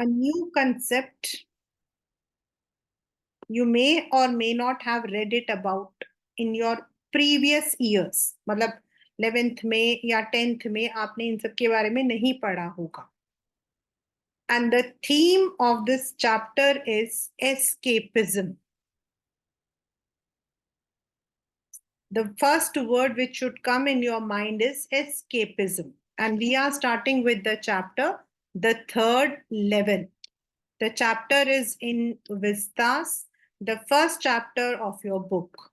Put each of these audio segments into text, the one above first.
A new concept you may or may not have read it about in your previous years. मतलब 11th में या 10th में आपने इन सब के बारे में नहीं पढ़ा होगा. And the theme of this chapter is escapism. The first word which should come in your mind is escapism. And we are starting with the chapter, the third level. The chapter is in Vistas, the first chapter of your book.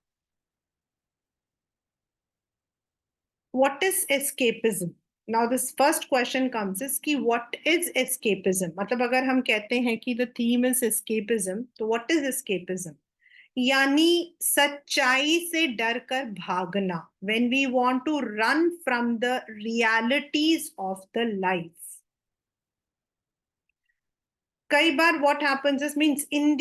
What is escapism? Now this first question comes is कि what is escapism? मतलब अगर हम कहते हैं कि the theme is escapism, तो what is escapism? यानी सच्चाई से डरकर भागना. When we want to run from the realities of the life. कई बार what happens is means in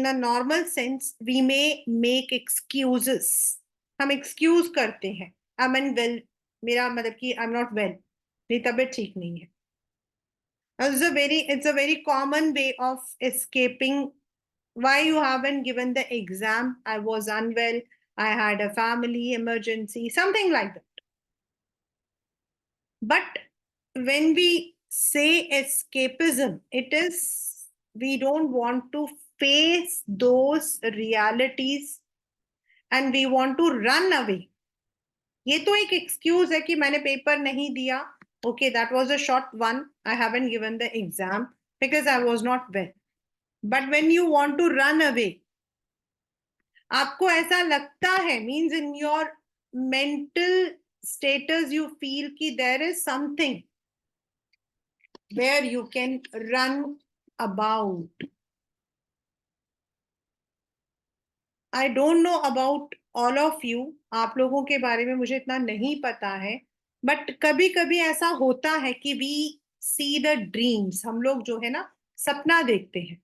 a normal sense we may make excuses. हम excuse करते हैं. I'm unwell. मेरा मतलब कि I'm not well. मेरी तबीयत ठीक नहीं है. It's a very common way of escaping. Why you haven't given the exam? I was unwell. I had a family emergency, something like that. But when we say escapism, it is we don't want to face those realities and we want to run away. ये तो एक excuse है कि मैंने paper नहीं दिया. Okay, that was a short one. I haven't given the exam because I was not well. But when you want to run away, आपको ऐसा लगता है, means in your mental status you feel कि there is something where you can run about. I don't know about all of you. आप लोगों के बारे में मुझे इतना नहीं पता है. बट कभी कभी ऐसा होता है कि we see the dreams. हम लोग जो है ना सपना देखते हैं.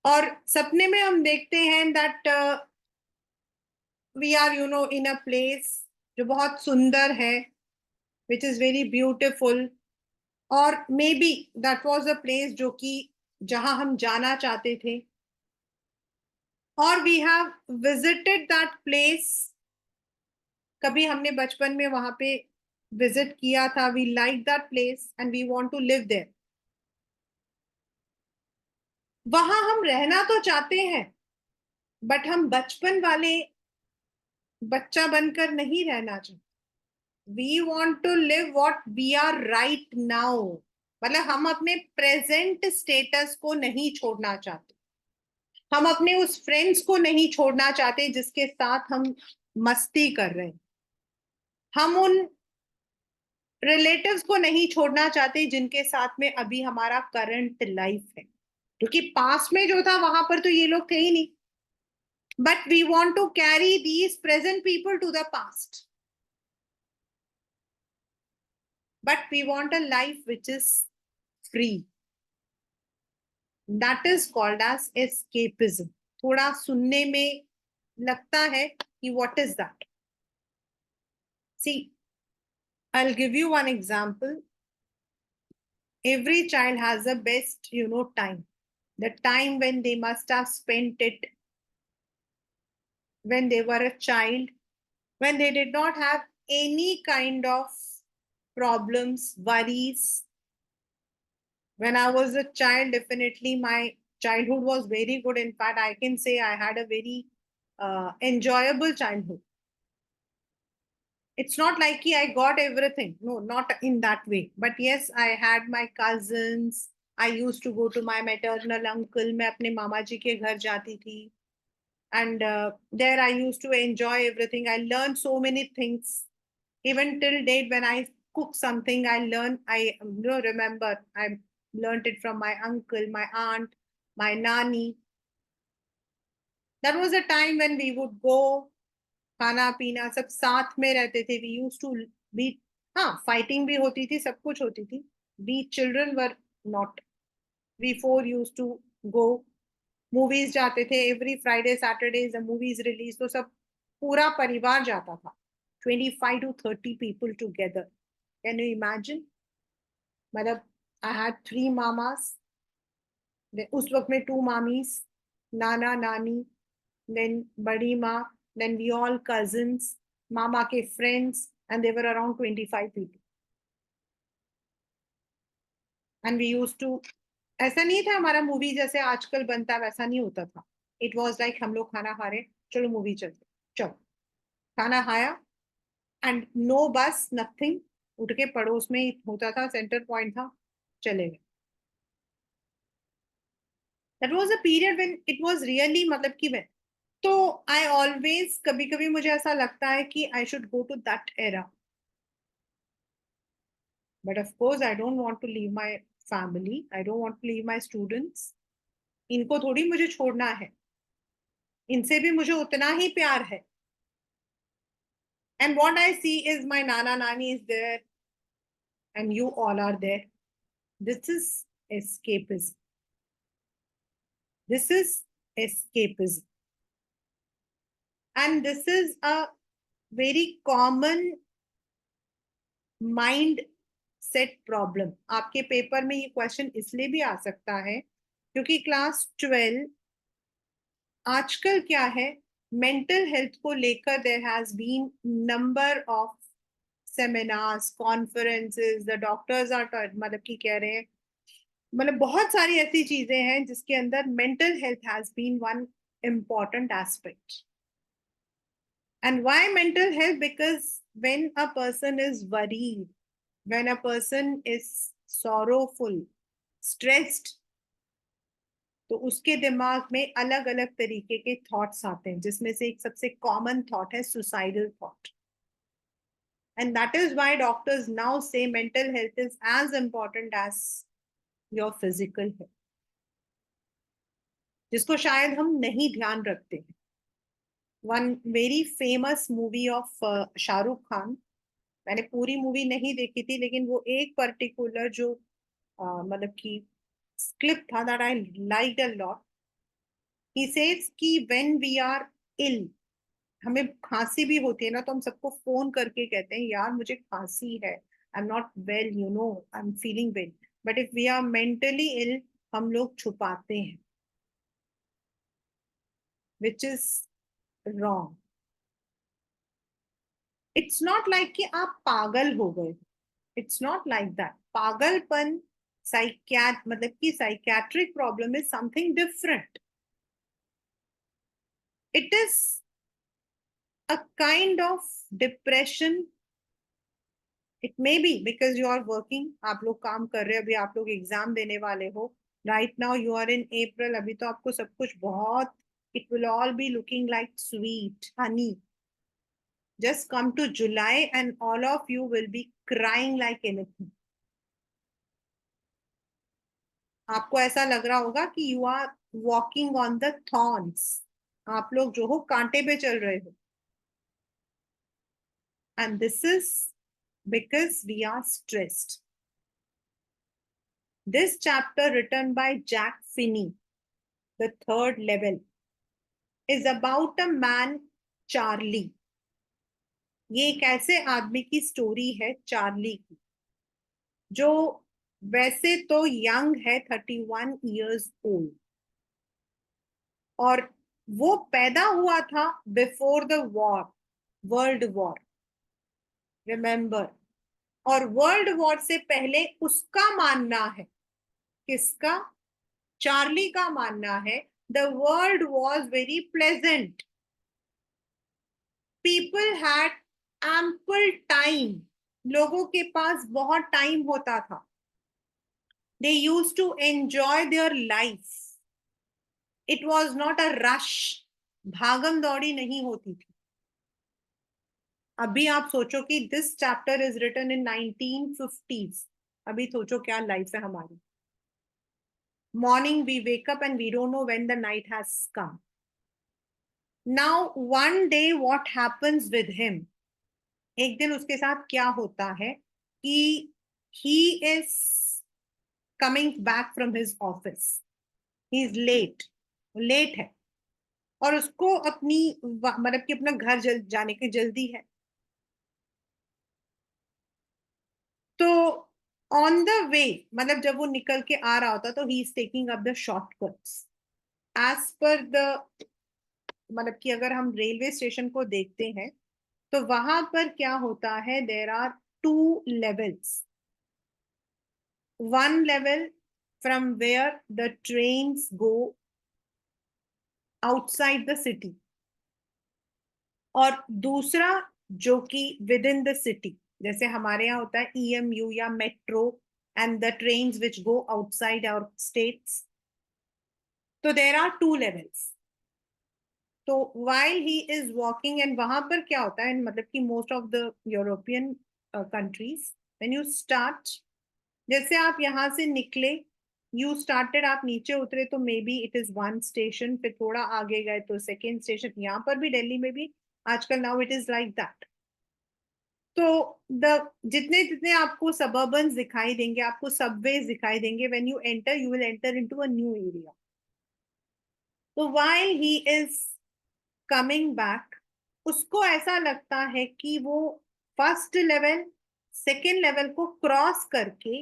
और सपने में हम देखते हैं that we are in a place जो बहुत सुंदर है, which is very beautiful. और maybe that was a place जो कि जहां हम जाना चाहते थे. और we have visited that place. कभी हमने बचपन में वहां पे विजिट किया था. We like that place and we want to live there. वहां हम रहना तो चाहते हैं, बट हम बचपन वाले बच्चा बनकर नहीं रहना चाहते. We want to live what we are right now. मतलब हम अपने प्रेजेंट स्टेटस को नहीं छोड़ना चाहते. हम अपने उस फ्रेंड्स को नहीं छोड़ना चाहते जिसके साथ हम मस्ती कर रहे हैं. हम उन रिलेटिव्स को नहीं छोड़ना चाहते जिनके साथ में अभी हमारा करंट लाइफ है. क्योंकि पास में जो था वहां पर तो ये लोग थे ही नहीं. But we want to carry these present people to the past. But we want a life which is free. That is called as escapism. थोड़ा सुनने में लगता है कि what is that? See, I'll give you one example. Every child has a best, time. The time when they must have spent it when they were a child, when they did not have any kind of problems, worries. When I was a child, definitely my childhood was very good. In fact, I can say I had a very enjoyable childhood. It's not like I got everything. No, not in that way. But yes, I had my cousins. I used to go to my maternal uncle. मैं अपने मामा जी के घर जाती थी. And there I used to enjoy everything. I learned so many things. Even till date, when I cook something, I remember, I learned it from my uncle, my aunt, my nanny. That was a time when we would go, खाना पीना सब साथ में रहते थे. We used to be, हाँ, fighting भी होती थी, सब कुछ होती थी. We children were not. We four used to go. Movies जाते थे. Every Friday, Saturdays, the movies release. तो सब पूरा परिवार जाता था. 25 to 30 people together. Can you imagine? मतलब आई हैड 3 मामास, उस वक्त में 2 मामीज, नाना नानी, देन बड़ी माँ, देन वी ऑल कजिन्स, मामा के फ्रेंड्स, एंड देवर around 25 people. And we use to, ऐसा नहीं था हमारा मूवी जैसे आजकल बनता है वैसा नहीं होता था। इट वॉज लाइक हम लोग खाना खा रहे, चलो मूवी चलते, चलो खाना खाया, एंड नो बस नथिंग, उठ के पड़ोस में ही होता था, सेंटर पॉइंट था, चले गए। That was a period when it was really, मतलब कि मैं, तो आई ऑलवेज, कभी कभी मुझे ऐसा लगता है कि I should go to that era, but of course I don't want to leave my family, I don't want to leave my students. इनको थोड़ी मुझे छोड़ना है, इनसे भी मुझे उतना ही प्यार है। And what I see is my नाना नानी is there, and you all are there. This is escapism. This is escapism. And this is a very common mind set problem. आपके पेपर में ये क्वेश्चन इसलिए भी आ सकता है क्योंकि क्लास 12 आजकल क्या है, मेंटल हेल्थ को लेकर there has been number of seminars, conferences, the doctors are, मतलब कि कह रहे हैं, मतलब बहुत सारी ऐसी चीजें हैं जिसके अंदर mental health has been one important aspect. And why mental health? Because when a person is worried, when a person is sorrowful, stressed, तो उसके दिमाग में अलग अलग तरीके के थॉट्स आते हैं, जिसमें से एक सबसे कॉमन थॉट है suicidal thought. And that is why doctors now say mental health is as important as your physical health, जिसको शायद हम नहीं ध्यान रखते हैं। One very famous movie of Shahrukh Khan, मैंने पूरी मूवी नहीं देखी थी, लेकिन वो एक पर्टिकुलर जो मतलब कि क्लिप था that I liked a lot. He says कि व्हेन वी आर इल, हमें खांसी भी होती है ना, तो हम सबको फोन करके कहते हैं यार मुझे खांसी है, I am not well, you know, I am feeling well. But if we are mentally ill, हम लोग छुपाते हैं, which is wrong. It's not like कि आप पागल हो गए, इट्स नॉट लाइक दैट। पागलपन, साइकियाट मतलब कि psychiatric problem is something different. It is a kind of depression. It may be because you are working, आप लोग काम कर रहे हो, अभी आप लोग एग्जाम देने वाले हो, right now you are in April, अभी तो आपको सब कुछ बहुत, it will all be looking like sweet honey. Just come to July and all of you will be crying like anything. आपको ऐसा लग रहा होगा कि you are walking on the thorns, आप लोग जो हो कांटे पे चल रहे हो। And this is because we are stressed. This chapter written by Jack Finney, the third level, is about a man, Charlie. ये एक ऐसे आदमी की स्टोरी है, चार्ली की, जो वैसे तो यंग है, 31 years ओल्ड, और वो पैदा हुआ था before the war, world war, remember. और वर्ल्ड वॉर से पहले उसका मानना है, किसका? चार्ली का मानना है, the world was very pleasant, people had ample time, लोगों के पास बहुत टाइम होता था, they used to enjoy their life, it was not a rush, भागम दौड़ी नहीं होती थी। अभी आप सोचो कि this chapter is written in 1950s, अभी सोचो क्या लाइफ है हमारी। Morning we wake up and we don't know when the night has come. Now one day what happens with him, एक दिन उसके साथ क्या होता है कि he is coming back from his office, he is late, late है, और उसको अपनी मतलब कि अपना घर जाने की जल्दी है। तो ऑन द वे, मतलब जब वो निकल के आ रहा होता तो he is taking up the shortcuts as per the, मतलब कि अगर हम रेलवे स्टेशन को देखते हैं तो वहां पर क्या होता है, there are two levels. One level from where the trains go outside the city, और दूसरा जो कि विद इन द सिटी, जैसे हमारे यहाँ होता है ईएमयू या metro and the trains which go outside our states. तो देर आर टू लेवल्स. तो while he is walking, and वहां पर क्या होता है, मतलब कि most of the European countries, when you start, जैसे आप यहाँ से निकले, यू स्टार्टेड, आप नीचे उतरे तो may be it is one station, फिर थोड़ा आगे गए तो सेकेंड स्टेशन. यहाँ पर भी, दिल्ली में भी आजकल now it is like that. तो द जितने जितने आपको सबर्बन्स दिखाई देंगे, आपको सबवेज दिखाई देंगे, when you enter you will enter into a new area. तो while he is coming back, उसको ऐसा लगता है कि वो फर्स्ट लेवल सेकेंड लेवल को क्रॉस करके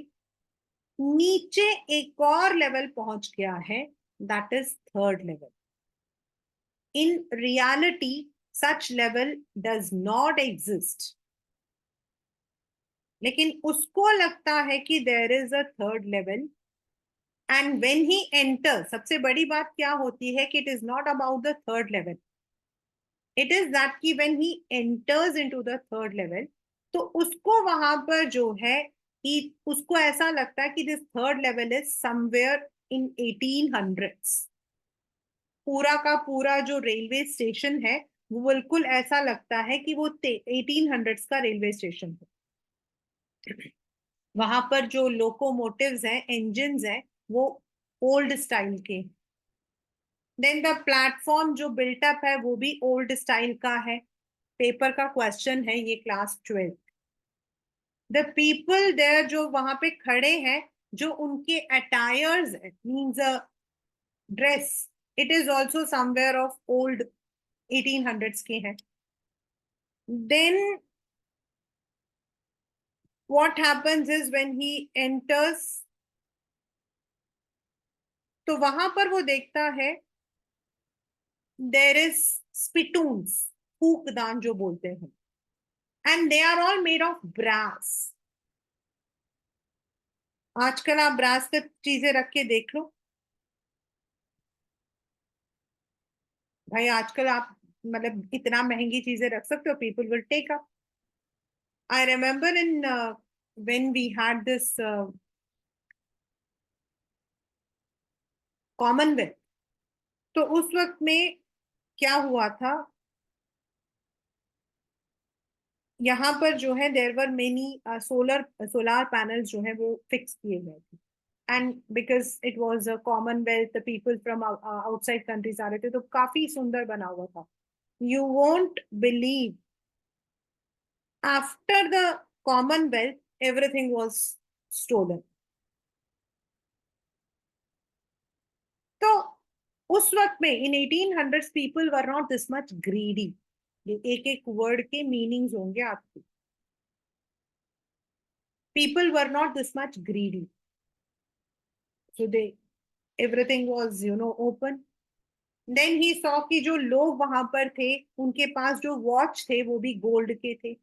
नीचे एक और लेवल पहुंच गया है, that is third level. In reality such level does not exist, लेकिन उसको लगता है कि there is a third level. And when he enter, सबसे बड़ी बात क्या होती है कि it is not about the third level, it is that कि when he enters into the third level, तो उसको वहां पर जो है कि उसको ऐसा लगता है कि this third level is somewhere in 1800s. पूरा का पूरा जो रेलवे स्टेशन है वो बिल्कुल ऐसा लगता है कि वो 1800s का रेलवे स्टेशन है. वहां पर जो लोकोमोटिव्स हैं, इंजन्स हैं, वो ओल्ड स्टाइल के. देन द प्लेटफॉर्म जो बिल्टअप है वो भी ओल्ड स्टाइल का है. पेपर का क्वेश्चन है ये, क्लास 12. द पीपल देयर जो वहां पे खड़े हैं, जो उनके attires means dress, it is also somewhere of old 1800s के हैं. Then what happens is when he enters, तो वहां पर वो देखता है देर इज स्पिटून्स, फूकदान जो बोलते हैं, and they are all made of brass. आजकल आप ब्रास की चीजें रख के देख लो भाई, आजकल आप मतलब इतना महंगी चीजें रख सकते हो, people will take up. I remember in when we had this Commonwealth, तो उस वक्त में क्या हुआ था, यहाँ पर जो है there were many solar panels जो है वो फिक्स किए गए थे. And because it was a Commonwealth, the people from outside countries आ रहे थे, तो काफी सुंदर बना हुआ था. You won't believe, after the Commonwealth everything was stolen. तो उस वक्त में in 1800s people were not this much greedy. ये एक एक वर्ड के मीनिंग्स होंगे आपके. People were not this much greedy, so they everything was open. Then he saw कि जो लोग वहां पर थे उनके पास जो वॉच थे वो भी गोल्ड के थे.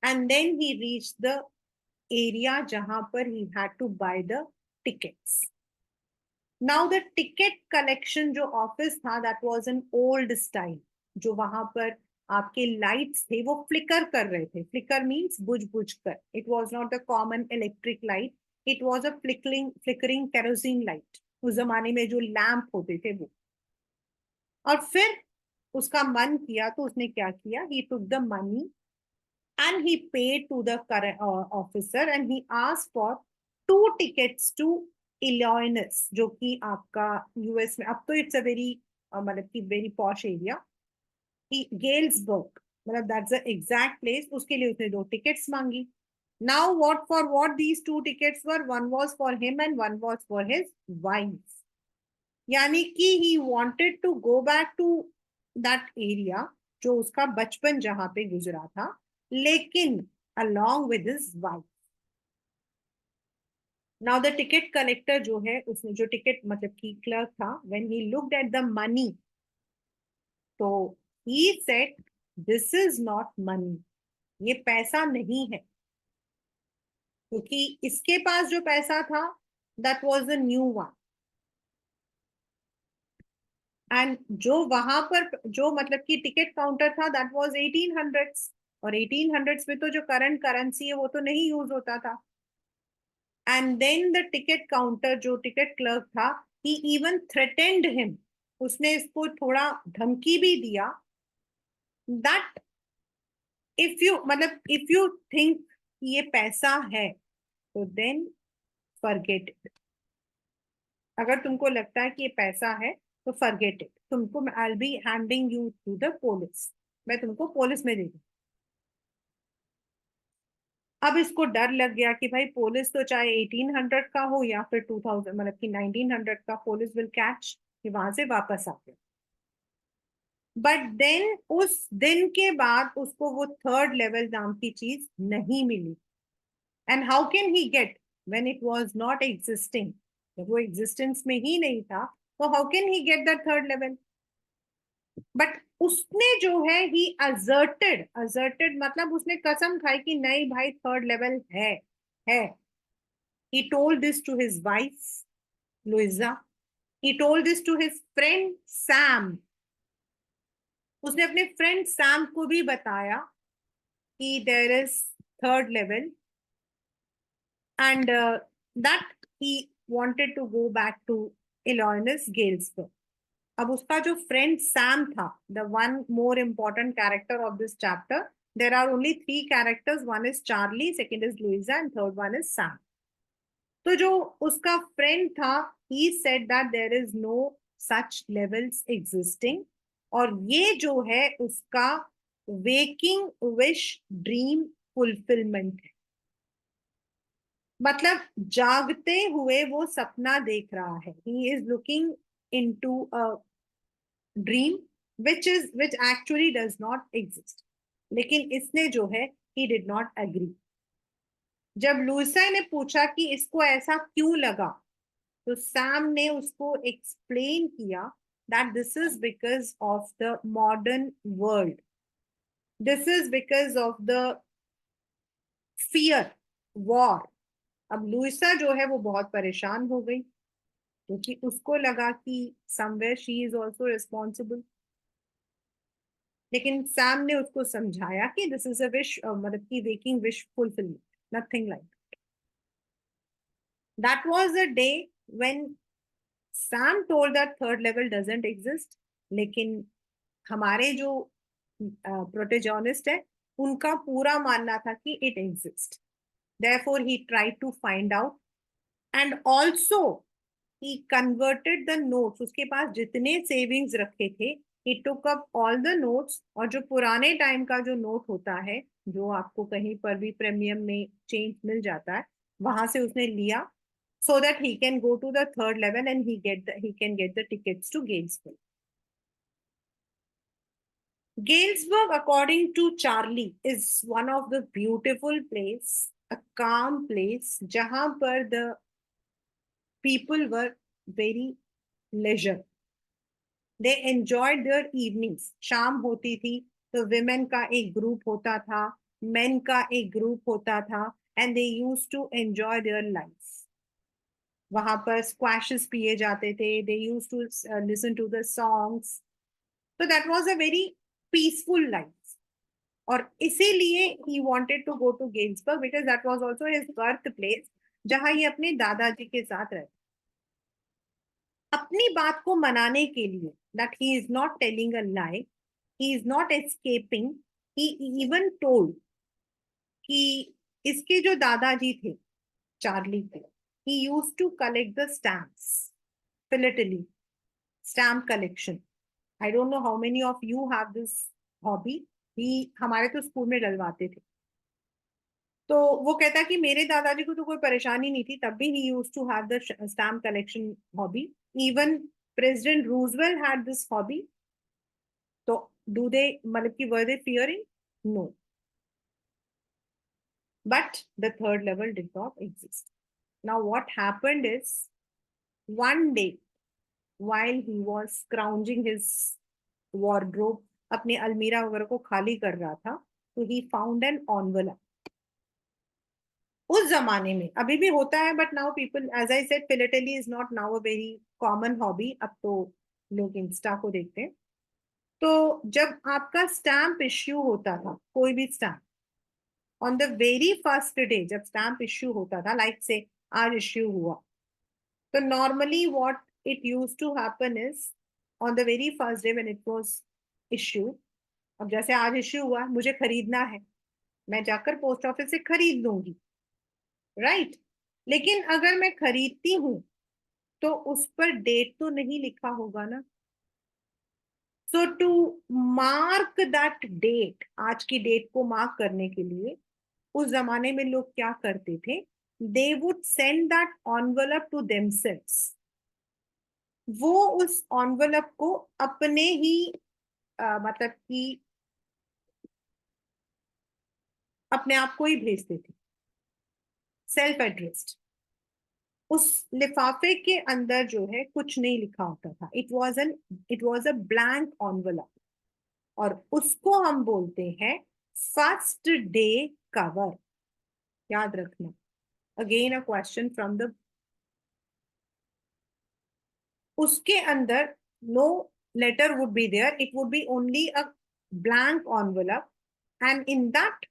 And then he reach the area जहां पर he had to buy the tickets. Now the ticket collection जो ऑफिस था, that was an old style. जो वहां पर आपके लाइट्स थे वो फ्लिकर कर रहे थे. फ्लिकर मींस बुझ बुझ कर. It was not a common electric light, it was a flickering flickering kerosene light. उस जमाने में जो लैंप होते थे वो. और फिर उसका मन किया तो उसने क्या किया, he took the money and he paid to the current officer and he asked for 2 tickets to Illinois, जो कि आपका यूएस में अब तो इट्स अ वेरी मतलब कि वेरी पॉश एरिया, गेल्सबर्ग, मतलब दैट्स द एग्जैक्ट प्लेस. उसके लिए उसने 2 टिकट्स मांगी. Now what these 2 tickets were, one was for him and one was for his wife. यानी कि he wanted to go back to that area, जो उसका बचपन जहां पे गुजरा था, लेकिन along with his wife. Now the ticket collector जो है, उसने जो टिकट मतलब की क्लर्क था, when he looked at the money, तो he said this is not money, ये पैसा नहीं है, क्योंकि इसके पास जो पैसा था that was the new one, and जो वहां पर जो मतलब कि टिकट काउंटर था दैट वाज 1800s, और 1800s में तो जो करंट करेंसी है वो तो नहीं यूज होता था। And then the ticket counter जो टिकट क्लर्क था, ही इवन थ्रेटेंड हिम, उसने इसको थोड़ा धमकी भी दिया दैट इफ यू मतलब इफ यू थिंक ये पैसा है तो देन फॉरगेट इट, अगर तुमको लगता है कि ये पैसा है तो फॉरगेट इट, तुमको I will be handing you to the police, मैं तुमको पुलिस में दे दूँ। अब इसको डर लग गया कि भाई पुलिस तो चाहे 1800 का हो या फिर 2000 मतलब कि 1900 का, पुलिस विल कैच, कि वहां से वापस आ गया। बट देन उस दिन के बाद उसको वो थर्ड लेवल नाम की चीज नहीं मिली। And how can he get when it was not existing, जब वो एग्जिस्टेंस में ही नहीं था, तो how can he get that third level. But उसने जो है ही अजर्टेड, अजर्टेड मतलब उसने कसम खाई कि नहीं भाई थर्ड लेवल है। He told this to his wife, Louisa. He told this to his friend Sam. उसने अपने फ्रेंड सैम को भी बताया कि there is third level, and that he wanted to go back to Illinois Galesburg. अब उसका जो फ्रेंड सैम था, the one more important character of this chapter, there are only three characters, one is Charlie, second is Louisa and third one is Sam. तो जो उसका friend था, he said that there is no such levels existing, और ये जो है उसका waking wish dream fulfilment है, मतलब जागते हुए वो सपना देख रहा है, he is looking into a dream which actually does not exist. लेकिन इसने जो है ही डिड नॉट एग्री। जब लुइसा ने पूछा कि इसको ऐसा क्यों लगा, तो सैम ने उसको एक्सप्लेन किया that this is because of the modern world, this is because of the fear, war. अब लुइसा जो है वो बहुत परेशान हो गई, क्योंकि उसको लगा कि somewhere she is also responsible. लेकिन सैम ने उसको समझाया कि दिस इज अ विश, मतलब की waking wish fulfilment, nothing like that was the day when Sam told that third level doesn't exist. लेकिन हमारे जो प्रोटेजोनिस्ट है, उनका पूरा मानना था कि it exist, therefore he tried to find out, and also he converted the notes, उसके पास जितने सेविंग्स रखे थे, he took up all the notes, और जो पुराने टाइम का जो नोट होता है, जो आपको कहीं पर भी प्रीमियम में चेंज मिल जाता है, वहां से उसने लिया, so that he can go to the third level and he can get the tickets to Galesburg. Galesburg, according to Charlie, is one of the beautiful place, a calm place, जहां पर the people were very leisure. They enjoyed their evenings. शाम होती थी तो women का एक group होता था, men का एक ग्रुप होता था, and they used to enjoy their lives. वहां पर स्क्वैशेस पिए जाते थे, they used to listen to the songs. So that was a very peaceful life. और इसीलिए he wanted to go to Galesburg because that was also his birth place, जहां ये अपने दादाजी के साथ रहते। अपनी बात को मनाने के लिए, that he is not telling a lie, he is not escaping, he even told कि इसके जो दादाजी थे, चार्ली थे, he used to collect the stamps, philately, stamp collection. I don't know how many of you have this hobby. He हमारे तो school में डलवाते थे। तो वो कहता है कि मेरे दादाजी को तो कोई परेशानी नहीं थी, तब भी he used to have the stamp collection hobby. Even president Roosevelt had this hobby. तो डू दे मतलब कि were they fearing? No, but the third level did not exist. Now what happened is, one day while he was scrounging his wardrobe, अपने अलमीरा वगैरह को खाली कर रहा था, तो he found an envelope. उस जमाने में अभी भी होता है, but now people, as I said, philately is not now a very common hobby. अब तो लोग इंस्टा को देखते हैं. तो जब आपका स्टैम्प इश्यू होता था, कोई भी stamp, on the very first day जब स्टैम्प इश्यू होता था, लाइक से आज इश्यू हुआ, तो normally what it use to happen is, on the very first day when it was issue, अब जैसे आज इश्यू हुआ, मुझे खरीदना है, मैं जाकर पोस्ट ऑफिस से खरीद लूंगी, राइट. लेकिन अगर मैं खरीदती हूं तो उस पर डेट तो नहीं लिखा होगा ना. सो टू मार्क दैट डेट, आज की डेट को मार्क करने के लिए उस जमाने में लोग क्या करते थे, they would send that envelope to themselves. वो उस एनवलप को अपने ही मतलब कि अपने आप को ही भेजते थे, सेल्फ एड्रेस्ड. उस लिफाफे के अंदर जो है कुछ नहीं लिखा होता था. It was a blank envelope. और उसको हम बोलते हैं फर्स्ट डे कवर. याद रखना. Again a question from the, उसके अंदर no letter would be there, it would be only a blank envelope. And in that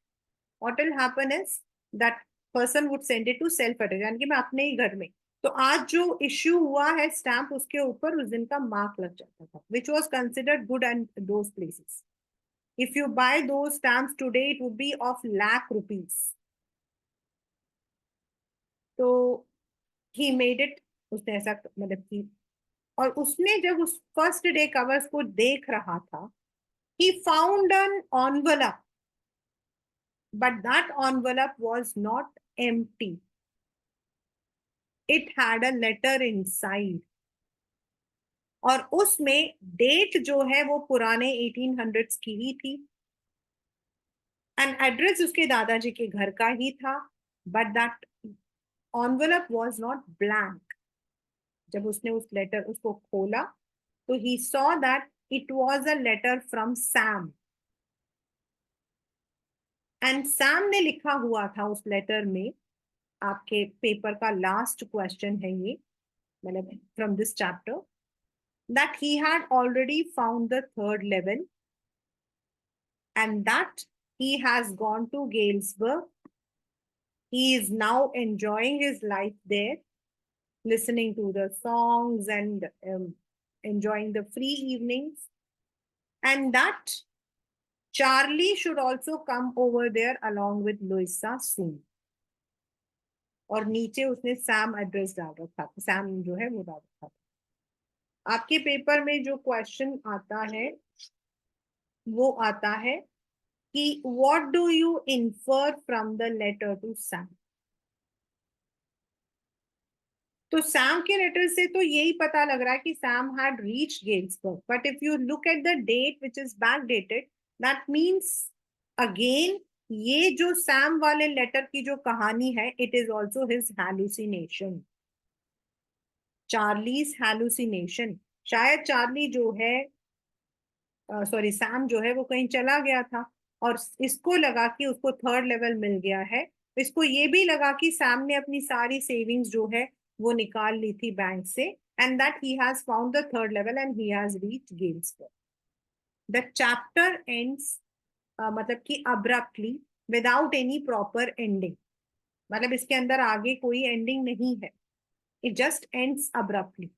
what will happen is that person would send it to self address, यानी कि मैं अपने ही घर में. तो आज जो इश्यू हुआ है स्टैम्प, उसके ऊपर उस दिन का मार्क लग जाता था, which was considered good and those places. If you buy those stamps today, it would be of lakh rupees. तो he made it, उसने ऐसा मतलब की. और उसने जब उस फर्स्ट डे कवर्स को देख रहा था, he found an envelope, but that envelope was not empty. It had a letter inside. और उसमें डेट जो है वो पुराने 1800s की ही थी. एंड एड्रेस उसके दादाजी के घर का ही था, but that envelope was not blank. जब उसने उस लेटर उसको खोला, तो he saw that it was a letter from Sam. And Sam ने लिखा हुआ था उस लेटर में, आपके पेपर का लास्ट क्वेश्चन है ये, मतलब from this chapter, that he had already found the third level and that he has gone to Galesburg. He is now enjoying his life there, listening to the songs and enjoying the free evenings, and that Charlie should also come over there along with Louisa soon. और नीचे उसने Sam address डाल रखा था, Sam जो है वो डाल रखा था. आपके पेपर में जो क्वेश्चन आता है वो आता है कि what do you infer from the letter to Sam. तो सैम के लेटर से तो यही पता लग रहा है कि Sam had reach Galesburg, but if you look at the date which is back dated, that means again ये जो सैम वाले लेटर की जो कहानी है, it is also his hallucination, Charlie's hallucination. शायद चार्ली जो है, सॉरी सैम जो है वो कहीं चला गया था, और इसको लगा कि उसको थर्ड लेवल मिल गया है. इसको ये भी लगा कि सैम ने अपनी सारी सेविंग्स जो है वो निकाल ली थी बैंक से, and that he has found the third level and he has reached Galesburg. The chapter ends मतलब कि abruptly, without any proper ending. मतलब इसके अंदर आगे कोई एंडिंग नहीं है, इट जस्ट एंड्स अब्रप्टली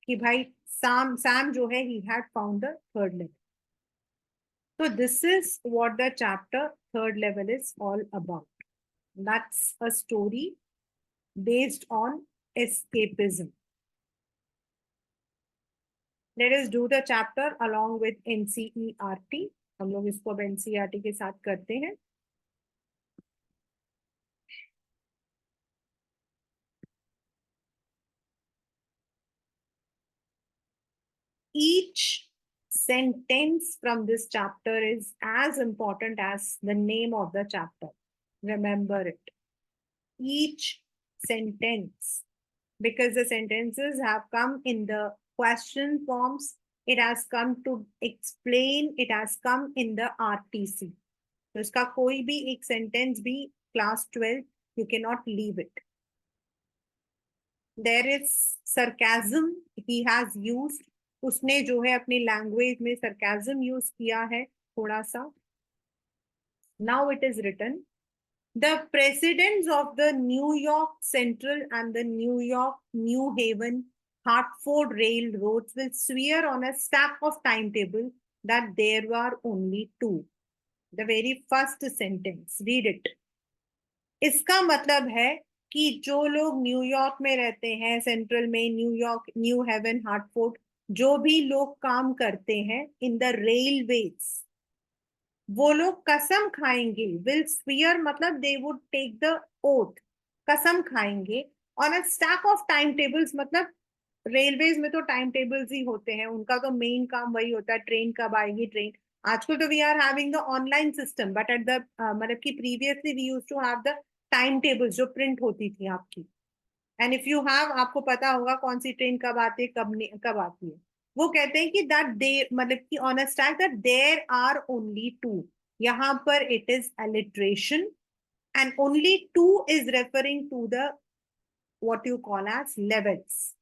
कि भाई सैम सैम जो है he had found the third level. So this is what the chapter third level is all about. That's a story based on escapism. Let us do the chapter along with NCERT. हम लोग इसको अब NCERT के साथ करते हैं. Each sentence from this chapter is as important as the name of the chapter. Remember it. Each sentence because the sentences have come in the question forms. It has come to explain. It has come in the RTC. तो इसका कोई भी एक sentence भी class 12 you cannot leave it. There is sarcasm he has used. उसने जो है अपनी लैंग्वेज में sarcasm यूज किया है थोड़ा सा. Now it is written, the presidents of the New York Central and the New York New Haven Hartford railroads will swear on a stack of timetable that there were only two. The very first sentence, read it. इसका मतलब है कि जो लोग New York में रहते हैं, central में, न्यूयॉर्क, न्यू हेवन, हार्टफोर्ड, जो भी लोग काम करते हैं इन द रेलवेज, वो लोग कसम खाएंगे. विल स्वीयर मतलब they would take the oath, कसम खाएंगे. On a stack of time tables मतलब रेलवेज में तो टाइम टेबल्स ही होते हैं, उनका तो मेन काम वही होता है, ट्रेन कब आएगी ट्रेन. आजकल तो we are having the online system, but at the मतलब कि previously we used to have the time tables जो प्रिंट होती थी आपकी. एंड इफ यू हैव, आपको पता होगा कौन सी ट्रेन कब आती है, कब आती है. वो कहते हैं कि दैट दे मतलब कि on a stack that there are only two. यहाँ पर it is alliteration and only two is referring to the what you call as levels.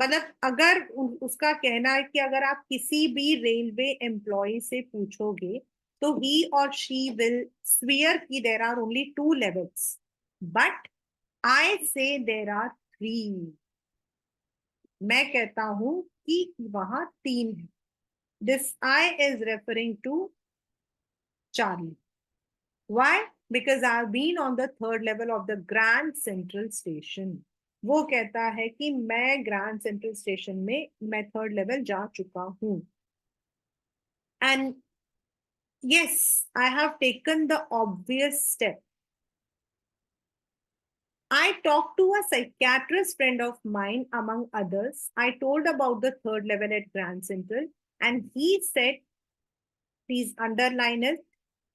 मतलब अगर उसका कहना है कि अगर आप किसी भी रेलवे एम्प्लॉय से पूछोगे तो ही और शी विल स्वीयर कि there are only two levels, but I say there are three. मैं कहता हूं कि वहां तीन है. This I is referring to Charlie. Why? Because I have been on the third level of the Grand Central Station. वो कहता है कि मैं ग्रैंड सेंट्रल स्टेशन में मैं थर्ड लेवल जा चुका हूं. And yes, I have taken the obvious step. I talked to a psychiatrist friend of mine, among others. I told about the third level at Grand Central, and he said, please underline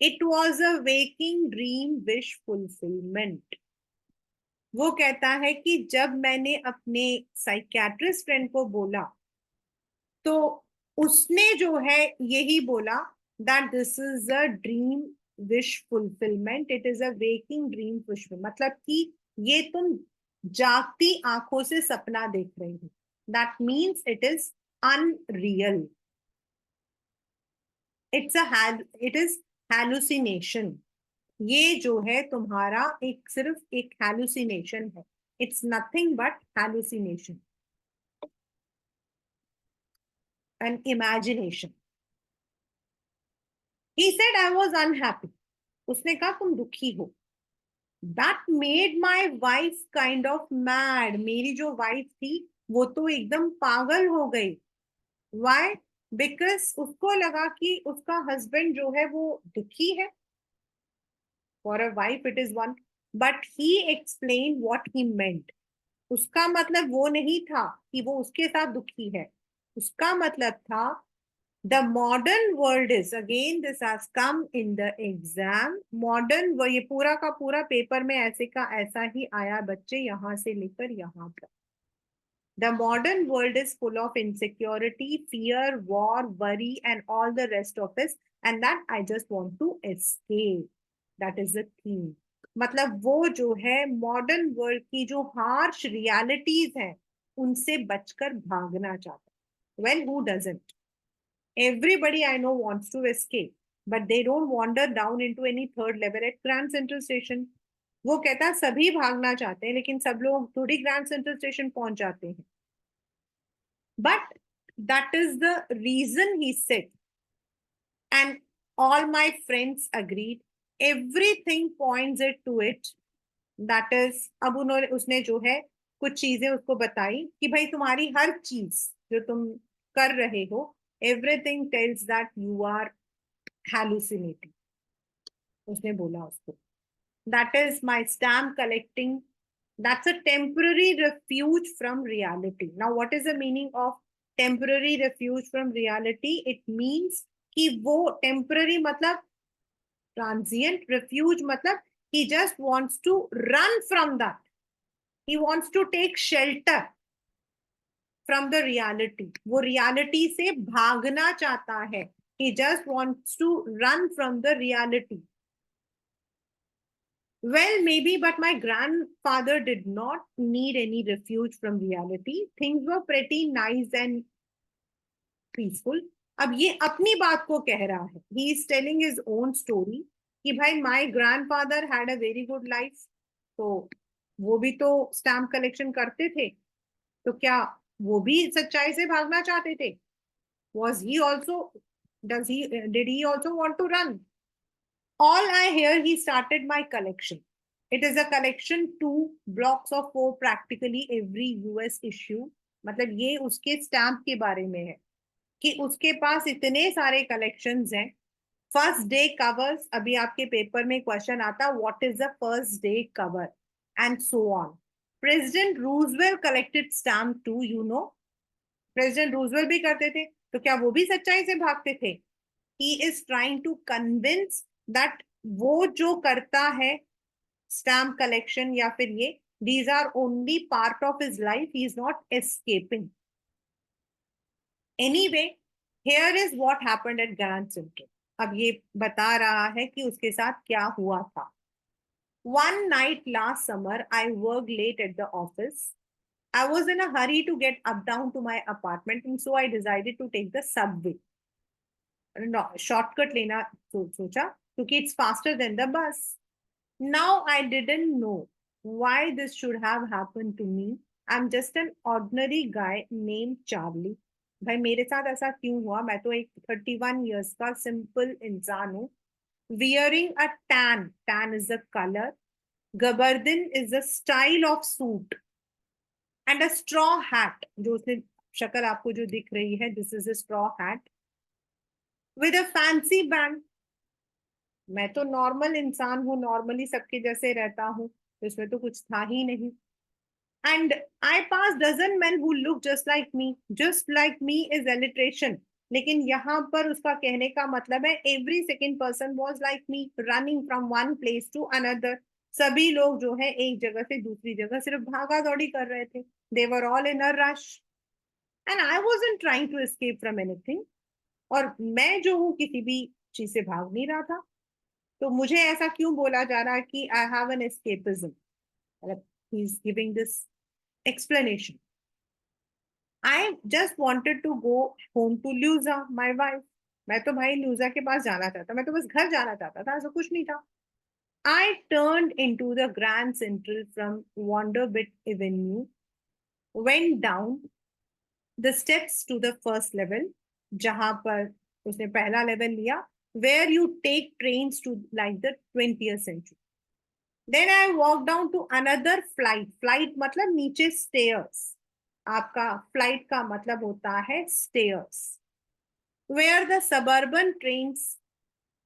it was a waking dream wish fulfillment. वो कहता है कि जब मैंने अपने psychiatrist friend को बोला तो उसने जो है यही बोला that this is a dream wish fulfillment, it is a waking dream wish. मतलब कि ये तुम जागती आंखों से सपना देख रहे हो. that means it is unreal. it is hallucination. ये जो है तुम्हारा एक सिर्फ एक hallucination है. it's nothing but hallucination, an imagination. He said I was unhappy. उसने कहा तुम दुखी हो. That made my wife kind of mad. मेरी जो वाइफ थी वो तो एकदम पागल हो गई. Why? Because उसको लगा कि उसका हस्बैंड जो है वो दुखी है. For a wife it is one, but he explained what he meant. उसका मतलब वो नहीं था कि वो उसके साथ दुखी है. उसका मतलब था the modern world is, again this has come in the exam, modern वो ये पूरा का पूरा पेपर में ऐसे का ऐसा ही आया बच्चे, यहां से लेकर यहां तक. The modern world is full of insecurity, fear, war, worry and all the rest of it, and that I just want to escape. That is the theme. मतलब वो जो है मॉडर्न वर्ल्ड की जो हार्श रियलिटीज हैं उनसे बचकर भागना चाहता है. Well, who doesn't? Everybody I know wants to escape, but they don't wander down into any third level at Grand Central Station. वो कहता सभी भागना चाहते हैं लेकिन सब लोग थोड़ी ग्रैंड सेंट्रल स्टेशन पहुंच जाते हैं. But that is the reason he said, and all my friends agreed. Everything points it to it. That is, अब उन्होंने उसने जो है कुछ चीजें उसको बताई कि भाई तुम्हारी हर चीज जो तुम कर रहे हो, everything tells that you are hallucinating. उसने बोला उसको. That is my stamp collecting. That's a temporary refuge from reality. Now, what is the meaning of temporary refuge from reality? It means कि वो temporary मतलब transient, refuge मतलब he just wants to run from that. He wants to take shelter from the reality. वो reality से भागना चाहता है. He just wants to run from the reality. Well, maybe, but my grandfather did not need any refuge from reality. Things were pretty nice and peaceful. अब ये अपनी बात को कह रहा है. He is telling his own story कि भाई my grandfather had a very good life. तो वो भी तो स्टैम्प कलेक्शन करते थे. तो क्या वो भी सच्चाई से भागना चाहते थे? Was he also, did he also want to run? All I hear, he started my collection. It is a collection, 2 blocks of 4 practically every US issue. मतलब ये उसके स्टैम्प के बारे में है कि उसके पास इतने सारे कलेक्शंस हैं. फर्स्ट डे कवर्स, अभी आपके पेपर में क्वेश्चन आता, what is the first day cover and so on. President Roosevelt collected stamp too, you know. President Roosevelt भी करते थे. तो क्या वो भी सच्चाई से भागते थे? He is trying to convince that वो जो करता है स्टैम्प कलेक्शन या फिर ये, these are only part of his life. He is not escaping. Anyway, here is what happened at Grand Central. अब ये बता रहा है कि उसके साथ क्या हुआ था. One night last summer, I worked late at the office. I was in a hurry to get up down to my apartment, and so I decided to take the subway. No, shortcut लेना सोचा क्योंकि it's faster than the bus. Now I didn't know why this should have happened to me. I'm just an ordinary guy named Charlie. भाई मेरे साथ ऐसा क्यों हुआ? मैं तो एक 31 years का सिंपल इंसान हूँ. Wearing a tan. Tan is the color. Gabardin is the style of suit. And a straw hat. जो उसने शक्ल आपको जो दिख रही है, this is a straw hat. With a fancy band. मैं तो नॉर्मल इंसान हूँ, नॉर्मली सबके जैसे रहता हूँ, इसमें तो कुछ था ही नहीं. And I pass dozen men who look just like me is alliteration. लेकिन यहाँ पर उसका कहने का मतलब है every second person was like me, running from one place to another. सभी लोग जो है एक जगह से दूसरी जगह सिर्फ भागा दौड़ी कर रहे थे. They were all in a rush and I wasn't trying to escape from anything. और मैं जो हूँ किसी भी चीज से भाग नहीं रहा था. तो मुझे ऐसा क्यों बोला जा रहा है कि आई हैव एन एस्केपिज्म? मतलब he is giving this explanation. I just wanted to go home to Louisa my wife. मैं तो भाई ल्यूजा के पास जाना चाहता, मैं तो बस घर जाना चाहता था, ऐसा कुछ नहीं था. I turned into the Grand Central from Vanderbilt Avenue, went down the steps to the first level, जहां पर उसने पहला लेवल लिया, where you take trains to like the 20th century. Then I walked down to another flight. Flight मतलब नीचे stairs. आपका flight का मतलब होता है stairs. Where the suburban trains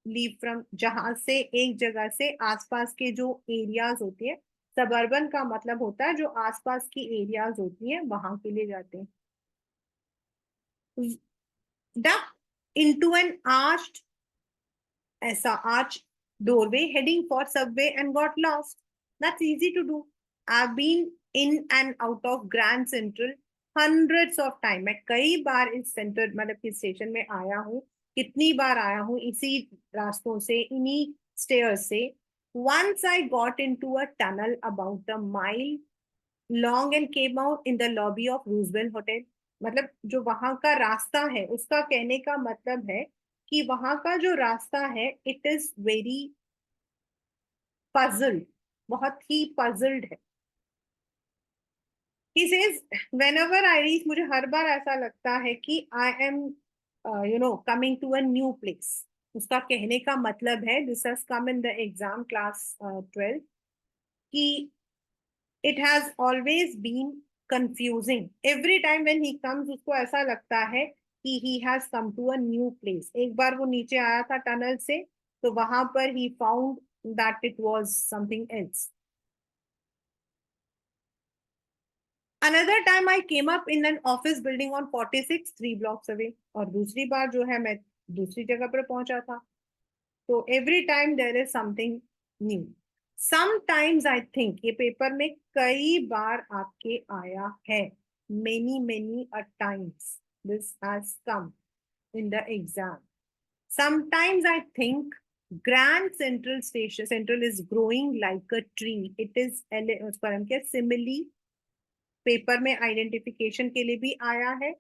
leave from, जहां से एक जगह से आसपास के जो एरियाज होती है, सबर्बन का मतलब होता है जो आसपास की एरियाज होती है वहां के लिए जाते हैं. Duck into an arched, ऐसा arch doorway heading for subway and got lost. That's easy to do. I've been in and out of Grand Central hundreds of time. मैं कई बार इस सेंटर मतलब इस स्टेशन में आया हूँ. कितनी बार आया हूँ इसी रास्तों से, इन्हीं स्टेयर्स से. Once I got into a tunnel about a mile long and came out in the lobby of Roosevelt Hotel. मतलब जो वहां का रास्ता है, उसका कहने का मतलब है कि वहां का जो रास्ता है, इट इज वेरी पजल्ड, बहुत ही पजल्ड है. He says, whenever I reach, मुझे हर बार ऐसा लगता है कि I am coming to a new place. उसका कहने का मतलब है, this has come in the exam class 12, कि it has always been confusing. Every time when he comes, उसको ऐसा लगता है कि he has come to a new place. एक बार वो नीचे आया था टनल से, तो वहां पर he found that it was something else. Another time I came up in an office building on 46, 3 blocks away. और दूसरी बार जो है मैं दूसरी जगह पर पहुंचा था. तो every time there is something new. Sometimes I think ये पेपर में कई बार आपके आया है, many a times this has come in the exam. Sometimes I think Grand Central Station Central is growing like a tree. It is उस पर हम क्या simile पेपर में आइडेंटिफिकेशन के लिए भी आया है.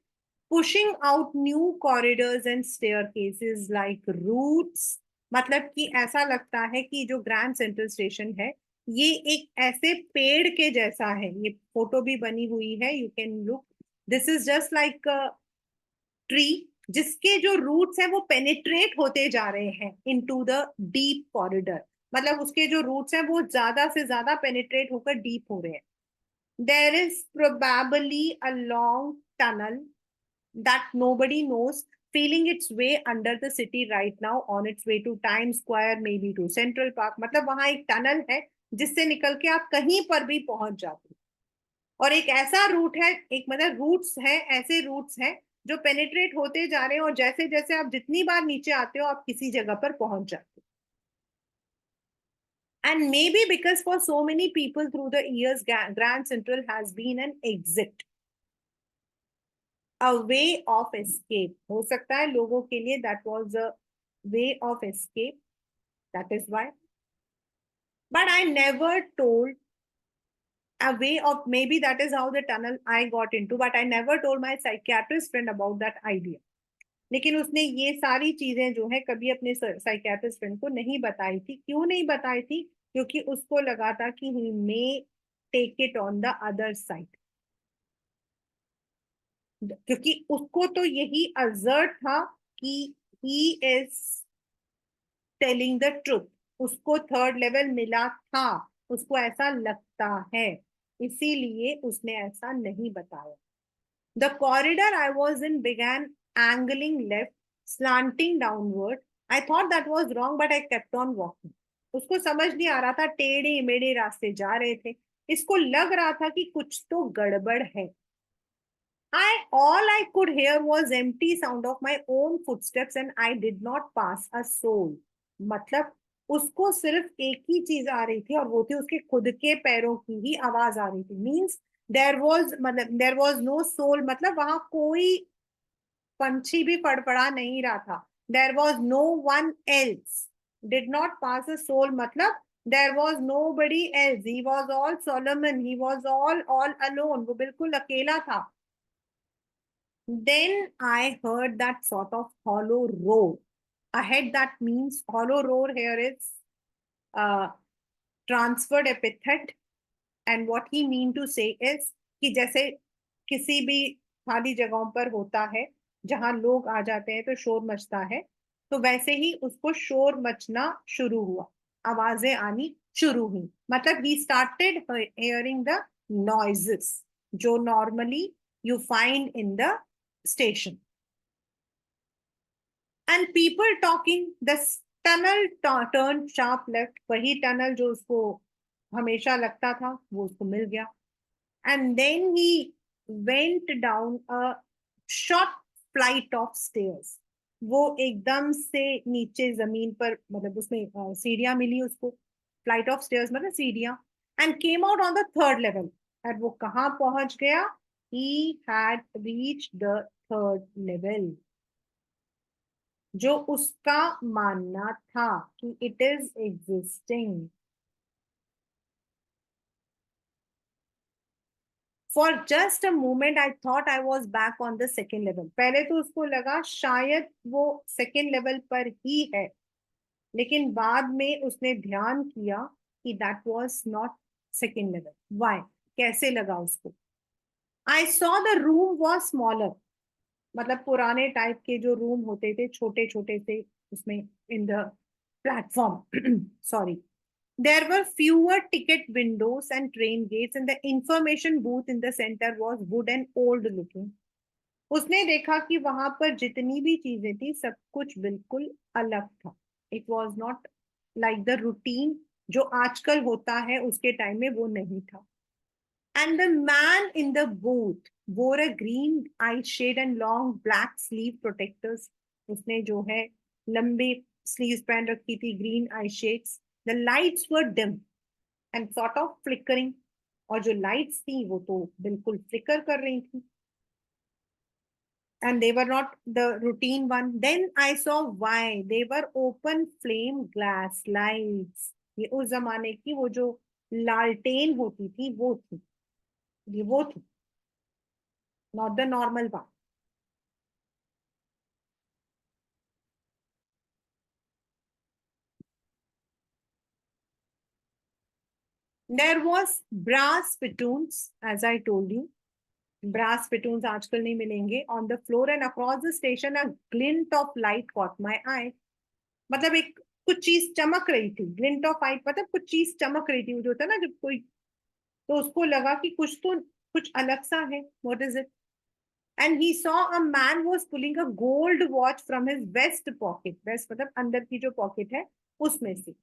Pushing out new corridors and staircases like roots. मतलब कि ऐसा लगता है कि जो ग्रैंड सेंट्रल स्टेशन है ये एक ऐसे पेड़ के जैसा है. ये फोटो भी बनी हुई है, you can look. This is just like a tree जिसके जो रूट्स हैं वो पेनिट्रेट होते जा रहे हैं इनटू द डीप कॉरिडोर. मतलब उसके जो रूट्स हैं वो ज्यादा से ज्यादा पेनिट्रेट होकर डीप हो रहे हैं. There is probably a long tunnel that nobody knows, feeling its way under the city right now on its way to Times Square, maybe to Central Park. मतलब वहां एक टनल है जिससे निकल के आप कहीं पर भी पहुंच जाते हो. और एक ऐसा रूट है, एक मतलब रूट्स है, ऐसे रूट्स हैं जो पेनिट्रेट होते जा रहे हैं और जैसे जैसे आप जितनी बार नीचे आते हो आप किसी जगह पर पहुंच जाते हो. And maybe because for so many people through the years, Grand Central has been an exit, a way of escape. हो सकता है लोगों के लिए that was a way of escape. That is why. But I never told a way of, maybe that is how the tunnel I got into, but I never told my psychiatrist friend about that idea. लेकिन उसने ये सारी चीजें जो है कभी अपने psychiatrist friend को नहीं बताई थी. क्यों नहीं बताई थी? क्योंकि उसको लगा था कि he may take it on the other side. क्योंकि उसको तो यही असर्ट था कि he is telling the truth. उसको थर्ड लेवल मिला था, उसको ऐसा लगता है, इसीलिए उसने ऐसा नहीं बताया. The corridor I was in began angling left, slanting downward. I thought that was wrong, but I kept on walking. उसको समझ नहीं आ रहा था, टेढ़े मेढ़े रास्ते जा रहे थे. इसको लग रहा था कि कुछ तो गड़बड़ है. All I could hear was empty sound of my own footsteps and I did not pass a soul. मतलब उसको सिर्फ एक ही चीज आ रही थी और वो थी उसके खुद के पैरों की ही आवाज आ रही थी. Means there was no soul. मतलब वहां कोई पंछी भी फड़फड़ा नहीं रहा था. There was no one else. Did not pass a soul मतलब there was nobody else. He was all Solomon. He was all alone. वो बिल्कुल अकेला था. Then I heard that sort of hollow roar ahead. That means hollow roar here is transferred epithet, and what he mean to say is कि जैसे किसी भी खाली जगहों पर होता है जहां लोग आ जाते हैं तो शोर मचता है, तो वैसे ही उसको शोर मचना शुरू हुआ, आवाजें आनी शुरू हुई. मतलब he started hearing the noises जो normally you find in the station. And people talking. The tunnel turned sharp left. वही टनल जो उसको हमेशा लगता था वो उसको मिल गया. And then he went down a short flight of stairs. वो एकदम से नीचे जमीन पर, मतलब उसमें सीढ़ियां मिली उसको. फ्लाइट ऑफ स्टेयर्स मतलब सीढ़ियां. And came out on the third level. और वो कहाँ पहुंच गया? He had reached the third level. जो उसका मानना था कि it is existing. For just a moment I thought I was back on the second level. पहले तो उसको लगा शायद वो सेकेंड लेवल पर ही है, लेकिन बाद में उसने ध्यान किया कि that was not second level. Why? कैसे लगा उसको? I saw the room was smaller. मतलब पुराने टाइप के जो रूम होते थे छोटे छोटे से उसमें in the platform sorry. There were fewer ticket windows and train gates, and the information booth in the center was wood and old looking. उसने देखा कि वहां पर जितनी भी चीजें थी सब कुछ बिल्कुल अलग था. It was not like the routine जो आजकल होता है, उसके टाइम में वो नहीं था. And the man in the booth wore a green eye shade and long black sleeve protectors. उसने जो है लंबे स्लीव्स पहन रखी थी, green I shades. The lights were dim. And sort of flickering, और जो लाइट्स थी वो तो बिल्कुल फ्लिकर कर रही थी, and they were not the routine one. Then I saw why they were open flame glass lights. ये उस जमाने की वो जो लालटेन होती थी वो थी, ये वो थी, not the normal one. There was brass spittoons, as I told you. Brass spittoons आजकल नहीं मिलेंगे. On the floor and across the station, a glint of light caught my eye. मतलब एक कुछ चीज चमक रही थी. Glint of light मतलब कुछ चीज चमक रही थी. वो जो होता है ना जब कोई, तो उसको लगा कि कुछ तो कुछ अलग सा है. What is it? And he saw a man was pulling a gold watch from his vest pocket. Vest मतलब अंदर की जो पॉकेट है उसमें से.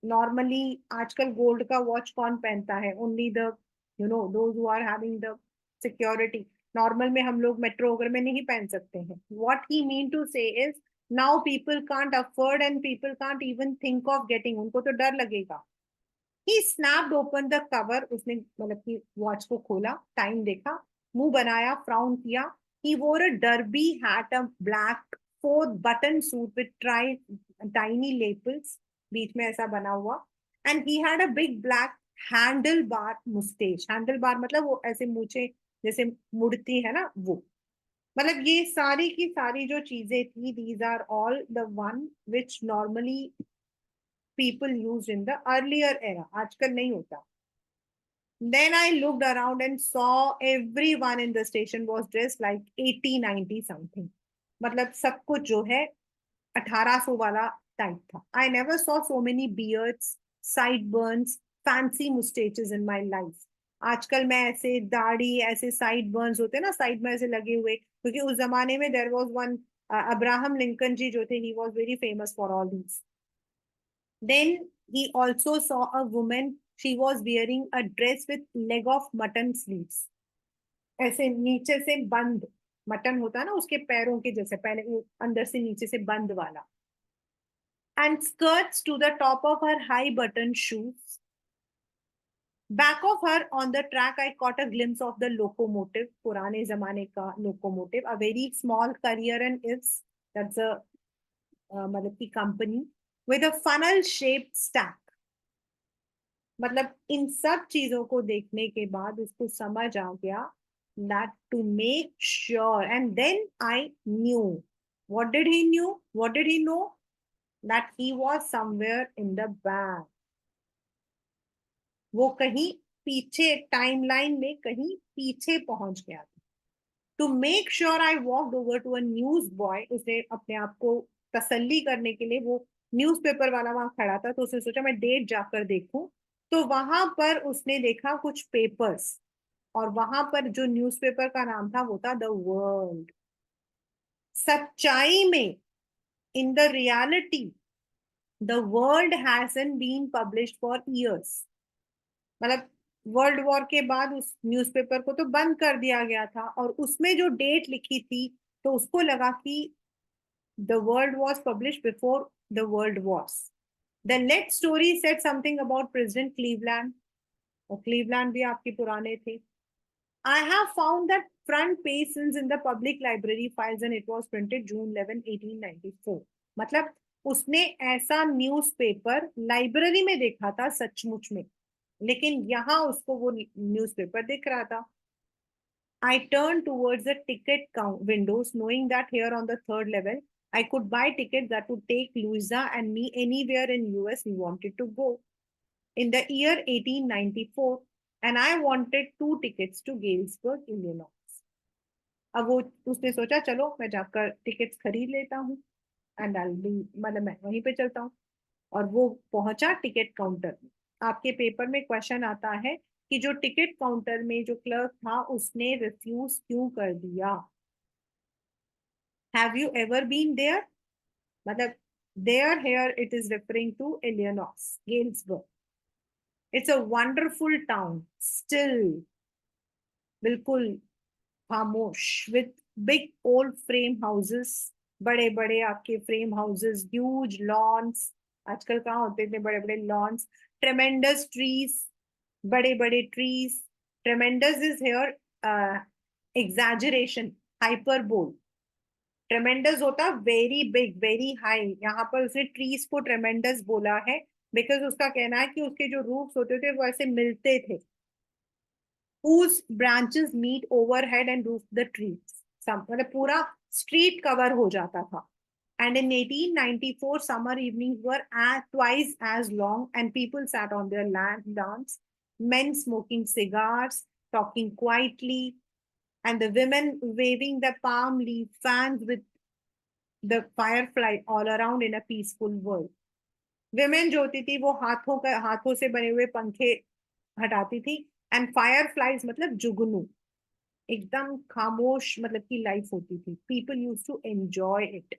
नॉर्मली आजकल गोल्ड का वॉच कौन पहनता है? Only the those who are having the security. Normal में हम लोग मेट्रो वगैरह में नहीं पहन सकते हैं. व्हाट ही मीन टू से is now people can't afford and people can't even think of getting. उनको तो डर लगेगा. ही स्नैप्ड ओपन द कवर. उसने मतलब कि वॉच को खोला, टाइम देखा, मुंह बनाया, फ्राउन किया. He wore a derby hat, a black 4 button suit with try tiny lapels, बीच में ऐसा बना हुआ. And he had a big black handlebar moustache. Handlebar मतलब वो ऐसे मूछे जैसे मुड़ती है ना वो. मतलब ये सारी की सारी जो चीजें थी, these are all the one which normally people used in the earlier era. आजकल नहीं होता. Then I looked around and saw everyone in the station was dressed like 80, 90 something. मतलब सब कुछ जो है 1800 वाला टाइप था. I never saw so many beards, sideburns, fancy mustaches in my life. आजकल मैं ऐसे दाढ़ी, ऐसे साइड बर्न्स होते हैं ना, साइड में ऐसे लगे हुए, क्योंकि उस जमाने में there was one Abraham Lincoln ji जो थे, he was very famous for all these. Then he also saw a woman. She was wearing a dress with leg of mutton sleeves. ऐसे नीचे से बंद, मटन होता है ना उसके पैरों के जैसे, पहले वो अंदर से नीचे से बंद वाला. And skirts to the top of her high button shoes. Back of her on the track, I caught a glimpse of the locomotive. पुराने जमाने का locomotive, a very small Career and Ifs. That's a मतलब की company with a funnel shaped stack. मतलब इन सब चीजों को देखने के बाद उसको समझ आ गया that to make sure, and then I knew. What did he knew? What did he know? That he was somewhere in the back. वो कहीं पीछे, टाइमलाइन में कहीं पीछे पहुंच गया था. To make sure I walked over to a news boy. उसे अपने आप को तसल्ली करने के लिए, वो न्यूज़पेपर वाला वहां खड़ा था, तो उसने सोचा मैं डेट जाकर देखूं. तो वहां पर उसने देखा कुछ पेपर्स, और वहां पर जो न्यूज़पेपर का नाम था वो था द वर्ल्ड. सच्चाई में, in the reality, the world hasn't been published for years. मतलब वर्ल्ड वॉर के बाद उस न्यूज़पेपर को तो बंद कर दिया गया था, और उसमें जो डेट लिखी थी तो उसको लगा कि the world was published before the world wars. The next story said something about President Cleveland. और क्लीवलैंड भी आपके पुराने थे. I have found that front page since in the public library files and it was printed June 11, 1894. मतलब उसने ऐसा newspaper library में देखा था सचमुच में, लेकिन यहाँ उसको वो न्यूज़पेपर दिख रहा था. I turned towards the ticket count windows, knowing that here on the third level, I could buy tickets that would take Louisa and me anywhere in US we wanted to go. In the year 1894, and I wanted 2 tickets to Galesburg, Illinois. अब वो उसने सोचा चलो मैं जाकर tickets खरीद लेता हूँ, एंड आई बी मतलब मैं वहीं पे चलता हूँ. और वो पहुंचा टिकट काउंटर में. आपके पेपर में क्वेश्चन आता है कि जो टिकट काउंटर में जो क्लर्क था उसने रिफ्यूज क्यों कर दिया. Have you ever been there? मतलब there here it is referring to Illinois, Galesburg. It's a wonderful town still, बिल्कुल खामोश, with big old frame houses. बड़े बड़े आपके फ्रेम हाउसेस, ह्यूज लॉन्स. आजकल कहाँ होते इतने बड़े बड़े लॉन्स. ट्रेमेंडस ट्रीज, बड़े बड़े trees. ट्रेमेंडस is here exaggeration, hyperbole. ट्रेमेंडस होता वेरी बिग, वेरी हाई. यहाँ पर उसने ट्रीज को ट्रेमेंडस बोला है बिकॉज उसका कहना है कि उसके जो रूट्स होते थे वो ऐसे मिलते थे. whose branches meet overhead and roof the trees. मतलब पूरा स्ट्रीट कवर हो जाता था. And in 1894, summer evenings were twice as long, and people sat on their lawns, men smoking cigars, talking quietly, and the women waving the palm leaf fans with the firefly all around in a peaceful world. Women जो होती थी वो हाथों से बने हुए पंखे हटाती थी. एंड फायर फ्लाइज मतलब जुगनू. एकदम खामोश मतलब की लाइफ होती थी. People use to enjoy it.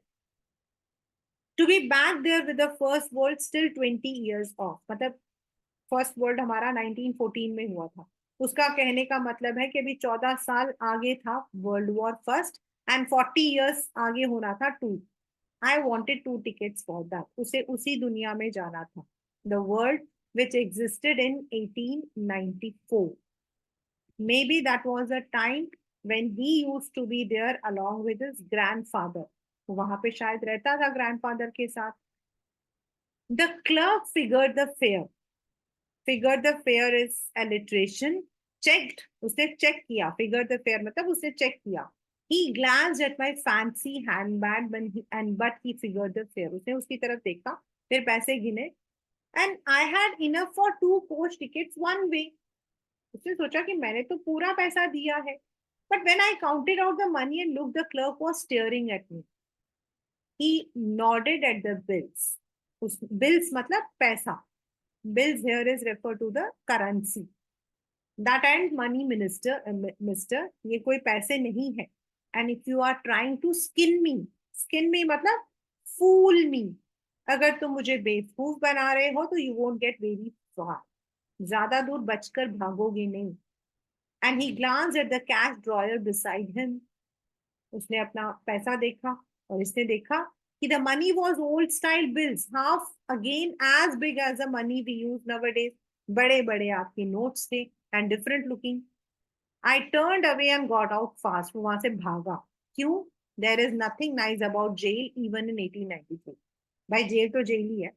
To be back there with the first world still 20 years off. मतलब फर्स्ट वर्ल्ड हमारा 1914 में हुआ था. उसका कहने का मतलब है कि अभी 14 साल आगे था world war first, and 40 years आगे होना था too. I wanted 2 tickets for that. उसे उसी दुनिया में जाना था. The world which existed in 1894. Maybe that was a time when he used to be there along with his grandfather. वहां पे शायद रहता था ग्रैंडफादर के साथ. The clerk figured the fair. Figure the fair is alliteration. Checked, उसने check किया. Figure the fair मतलब उसने चेक किया. he glanced at my fancy handbag and but he figured the fare. उसने उसकी तरफ देखा, फिर पैसे गिने. and I had enough for 2 coach tickets one way. उसने सोचा कि मैंने तो पूरा पैसा दिया है. But when I counted out the money and looked, the clerk was staring at me. He nodded at the bills. उस bills मतलब पैसा. Bills here is refer to the currency. That and money minister, mister, ये कोई पैसे नहीं है. And if you are trying to skin me मतलब fool me. अगर तुम मुझे बेवकूफ बना रहे हो तो you won't get very far. ज्यादा दूर बचकर भागोगे नहीं. And he glanced at the cash drawer beside him. उसने अपना पैसा देखा और इसने देखा कि the money was old style bills, half again as big as the money we use nowadays. बड़े बड़े आपके नोट्स थे and different looking. I turned away and got out fast. वो वहां से भागा. क्यों? There is nothing nice about jail even in 1894. भाई जेल तो जेल ही है.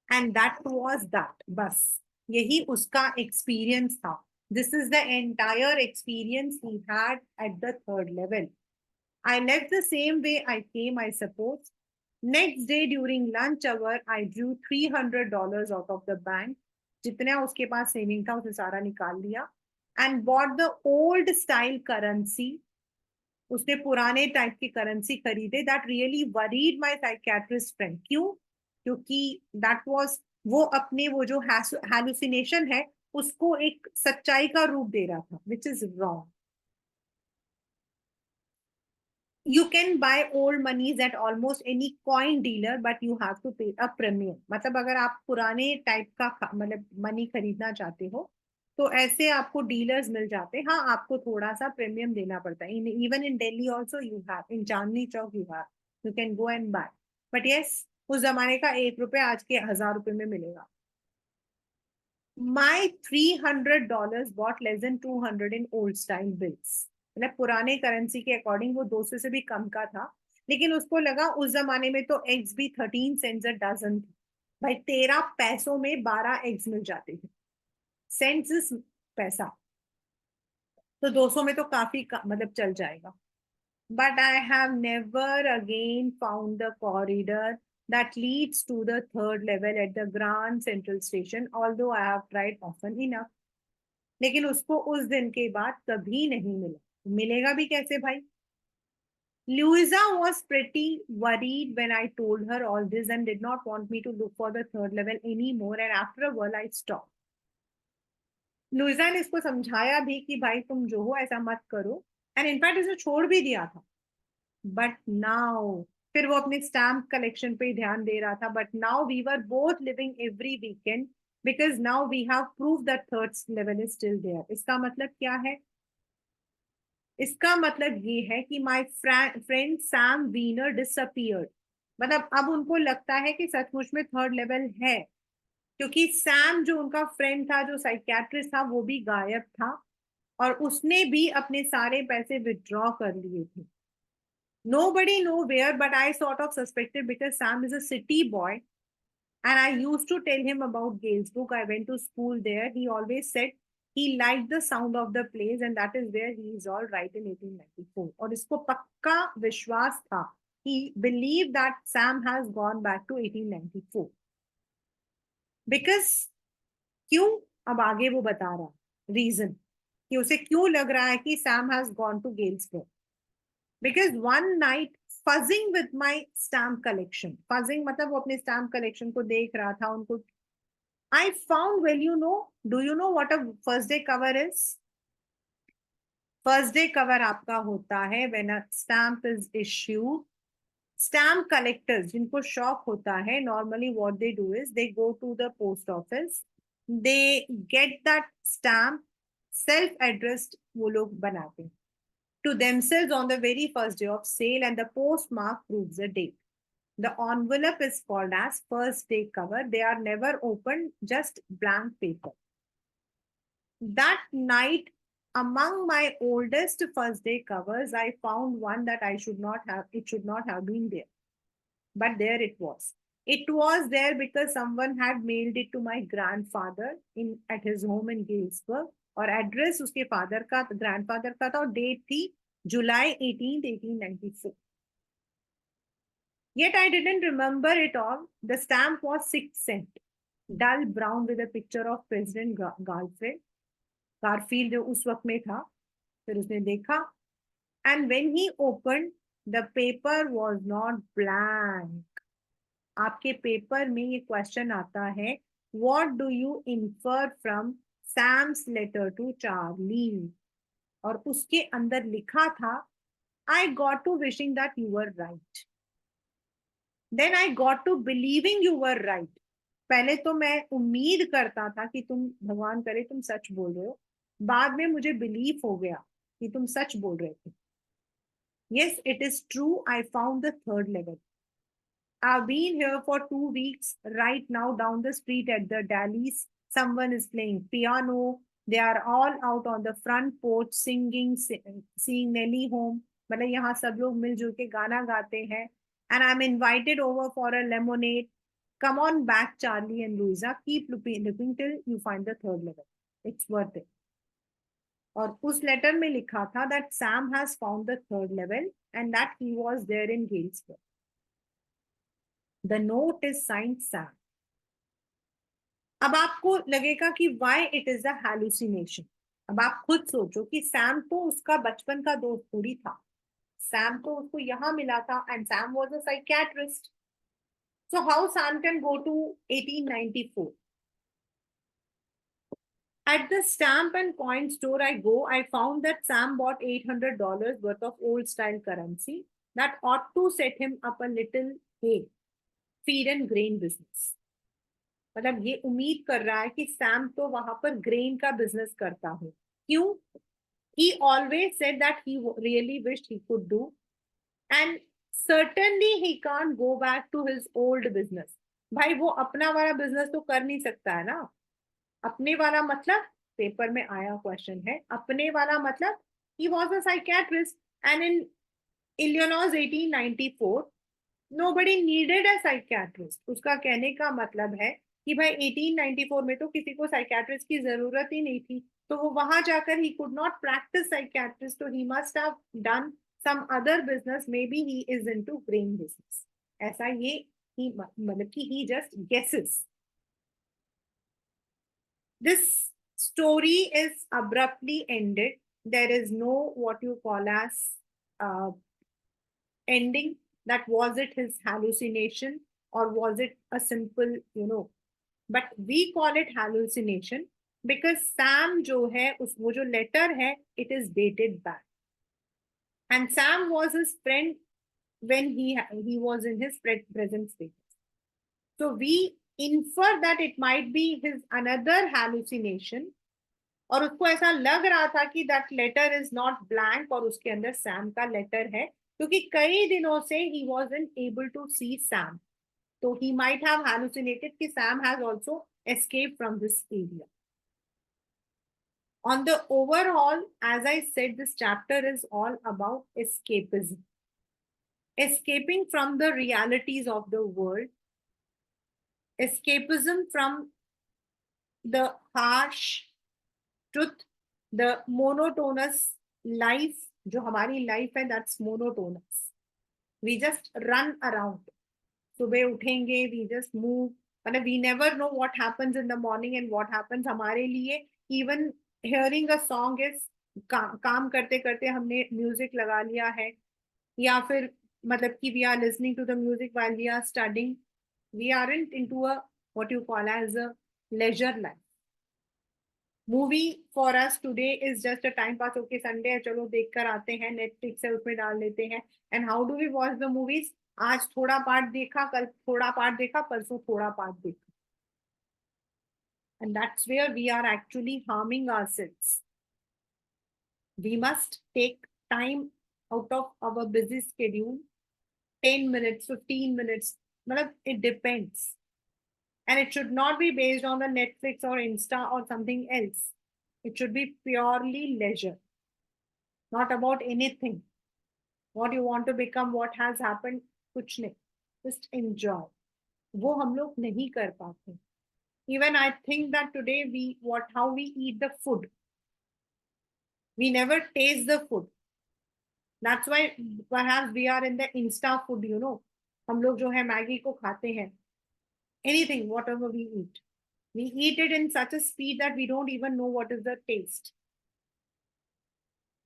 And that was that. बस यही उसका एक्सपीरियंस था. This is the entire experience he had at the third level. I left the same way I came, I suppose. Next day during lunch hour, I drew $300 out of the bank. जितना उसके पास saving था उसे सारा निकाल लिया. And bought the old style currency. उसने पुराने type की करेंसी खरीदे. That really worried my psychiatrist friend. क्यों? क्योंकि that was, वो अपने वो जो hallucination है उसको एक सच्चाई का रूप दे रहा था, which is wrong. You can buy old monies at almost any coin dealer, but you have to pay a premium. मतलब अगर आप पुराने टाइप का मतलब मनी खरीदना चाहते हो तो ऐसे आपको डीलर्स मिल जाते हैं. हाँ, आपको थोड़ा सा प्रीमियम देना पड़ता है. Even in Delhi also you have, in Chandni Chowk you have, you can go and buy. But yes, उस जमाने का 1 रुपया आज के 1000 रुपए में मिलेगा. My $300 bought less than 200 in old style bills. मतलब पुराने करेंसी के अकॉर्डिंग वो 200 से भी कम का था. लेकिन उसको लगा उस जमाने में तो एग्स भी 13 cents अ डजन थे. भाई 13 पैसों में 12 एग्स मिल जाते थे. सेंट्स इज पैसा. तो 200 में तो काफी मतलब चल जाएगा. But I have never again found the corridor that leads to the third level at the Grand Central Station, although I have tried often enough. लेकिन उसको उस दिन के बाद कभी नहीं मिला. मिलेगा भी कैसे भाई? Louisa was pretty worried when I told her all this and did not want me to look for the third level anymore, and after a while I stopped. Luisa ने इसको समझाया भी कि भाई तुम जो हो ऐसा मत करो, एंड इनफैक्ट इसे छोड़ भी दिया था. बट नाउ, फिर वो अपने स्टैम्प कलेक्शन पे ही ध्यान दे रहा था. But now we were both living every weekend because now we have prove that third level is still there. इसका मतलब क्या है? इसका मतलब ये है कि my friend Sam Weiner disappeared. मतलब अब उनको लगता है कि सचमुच में थर्ड लेवल है. क्योंकि सैम जो उनका फ्रेंड था, जो साइकियाट्रिस्ट था, वो भी गायब था और उसने भी अपने सारे पैसे विथड्रॉ कर लिए थे. Nobody know where, but I sort of suspected because Sam is a city boy and I used to tell him about Galesburg. I went to school there. He always said he liked the sound of the place and that is where he is all right in 1894. और इसको पक्का विश्वास था. He believed that Sam has gone back to 1894. Because क्यों? अब आगे वो बता रहा रीजन कि उसे क्यों लग रहा है कि Sam has gone to Galesburg. Because one night fuzzing with my stamp collection, fuzzing मतलब वो अपने stamp collection को देख रहा था उनको. I found, well, do you know what a first day cover is? First day cover आपका होता है when a stamp is issued. Stamp collectors जिनको शौक होता है, normally what they do is they go to the post office, they get that stamp self addressed वो लोग बनाते हैं to themselves on the very first day of sale and the postmark proves the date. The envelope is called as first day cover. They are never opened, just blank paper. That night, among my oldest first day covers, I found one that I should not have, it should not have been there. But there it was. It was there because someone had mailed it to my grandfather at his home in Galesburg. और address उसके father का, grandfather का था और date थी July 18th, 1894. Yet I didn't remember it all. The stamp was 6 cents, dull brown with a picture of President Garfield जो उस वक्त में था. फिर उसने देखा and when he opened, the paper was not blank. आपके पेपर में ये क्वेश्चन आता है, what do you infer from Sam's letter to Charlie? और उसके अंदर लिखा था, I got to wishing that you were right. Then I got to believing you were right. पहले तो मैं उम्मीद करता था कि तुम, भगवान करे तुम सच बोल रहे हो. बाद में मुझे बिलीव हो गया कि तुम सच बोल रहे थे. Yes, it is true. I found the third level. I've been here for 2 weeks. Right now, down the street at the Dallies, someone is playing piano. They are all out on the front porch singing, seeing Nelly home. मतलब यहाँ सब लोग मिलजुल के गाना गाते हैं. And I'm invited over for a lemonade. Come on back, Charlie and Louisa. Keep looking till you find the third level. It's worth it. और उस लेटर में लिखा था that Sam has found the third level and that he was there in Galesburg. The note is signed Sam. अब आपको लगेगा कि why it is a hallucination. अब आप खुद सोचो कि सैम तो उसका बचपन का दोस्त थोड़ी था. सैम तो उसको यहाँ मिला था and Sam was a psychiatrist. So how Sam can go to 1894? At the stamp and coin store I found that Sam bought $800 worth of old style currency that ought to set him up a little feed and grain business. मतलब ये उम्मीद कर रहा है कि Sam तो वहां पर ग्रेन का बिजनेस करता हो. क्यों? He always said that he really wished he could do, and certainly he can't go back to his old business. भाई वो अपना वाला बिजनेस तो कर नहीं सकता है ना. अपने वाला मतलब पेपर में आया क्वेश्चन है, अपने वाला मतलब he was a psychiatrist and in Illinois 1894 nobody needed a psychiatrist. उसका कहने का मतलब है कि भाई 1894 में तो किसी को साइकियाट्रिस्ट की जरूरत ही नहीं थी, तो वो वहां जाकर he could not practise psychiatrist, तो he must have done some other business, maybe he is into brain business. ऐसा ये ही मतलब कि he just guesses. This story is abruptly ended. There is no what you call as ending. That was it his hallucination or was it a simple, but we call it hallucination because Sam जो है उस वो जो letter है, it is dated back and Sam was his friend when he was in his present state. So we infer that it might be his another hallucination और उसको ऐसा लग रहा था कि that letter is not blank और उसके अंदर Sam का letter है, क्योंकि कई दिनों से he wasn't able to see Sam. So he might have hallucinated कि Sam has also escape from this area. On the overall, as I said, this chapter is all about escapism. Escaping from the realities of the world, escapism from the harsh truth, the monotonous life, जो हमारी life है, that's monotonous. We just run around. सुबह उठेंगे, we just move. मतलब we never know what happens in the morning and what happens हमारे लिए. Even hearing a song is काम करते करते हमने म्यूजिक लगा लिया है, या फिर मतलब कि we are listening to the music while we are studying. We aren't into a what you call as a leisure life. Movie for us today is just a time pass. Okay Sunday है, चलो देख कर आते हैं, Netflix है उसमें डाल लेते हैं. And how do we watch the movies? आज थोड़ा पार्ट देखा, कल थोड़ा पार्ट देखा, परसों थोड़ा पार्ट देखा. And that's where we are actually harming ourselves. We must take time out of our busy schedule, 10 minutes, 15 minutes. It depends. And it should not be based on the Netflix or Insta or something else. It should be purely leisure, not about anything. What you want to become, what has happened, कुछ नहीं. Just enjoy. वो हम लोग नहीं कर पाते. Even I think that today how we eat the food. We never taste the food. That's why perhaps we are in the Insta food, हम लोग जो है मैगी को खाते हैं. Anything, whatever we eat. We eat it in such a speed that we don't even know what is the taste.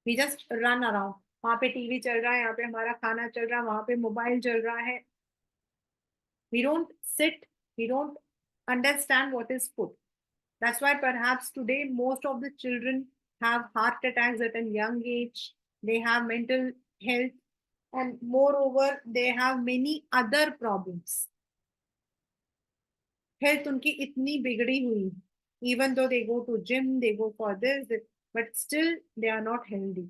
We just run around. वहां पे TV चल रहा है, यहाँ पे हमारा खाना चल रहा है, वहां पे मोबाइल चल रहा है. We don't sit, we don't understand what is food. That's why perhaps today most of the children have heart attacks at a young age. They have mental health, and moreover, they have many other problems. Health उनकी इतनी बिगड़ी हुई, even though they go to gym, they go for this, but still they are not healthy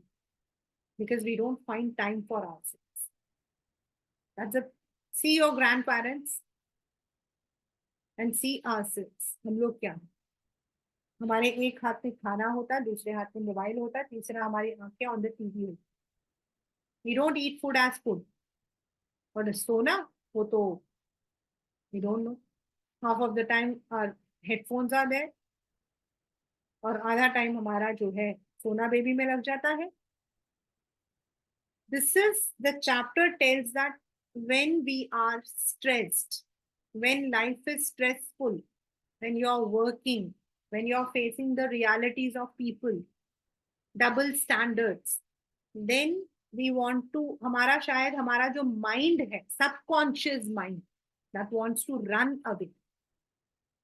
because we don't find time for ourselves. That's a see your grandparents and see ourselves. हम लोग क्या, हमारे एक हाथ में खाना होता है, दूसरे हाथ में मोबाइल होता है, तीसरा हमारी आंखें ऑन द टीवी होती. We don't eat food as food. और सोना वो तो we don't know. Half of the time our headphones are there, और आधा टाइम हमारा जो है सोना बेबी में लग जाता है. This is the chapter tells that when we are stressed, when life is stressful, when you are working, when you are facing the realities of people, double standards, then we want to, हमारा शायद हमारा जो mind है, subconscious mind that wants to run away,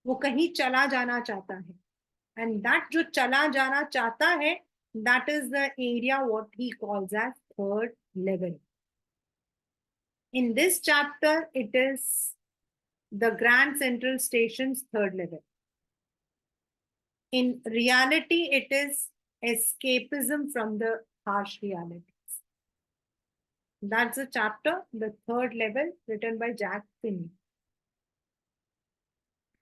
वो कहीं चला जाना चाहता है. And that जो चला जाना चाहता है, that is the area what he calls as third level. In this chapter, it is the Grand Central Station's third level. In reality, it is escapism from the harsh realities. That's the chapter, the third level, written by Jack Finney.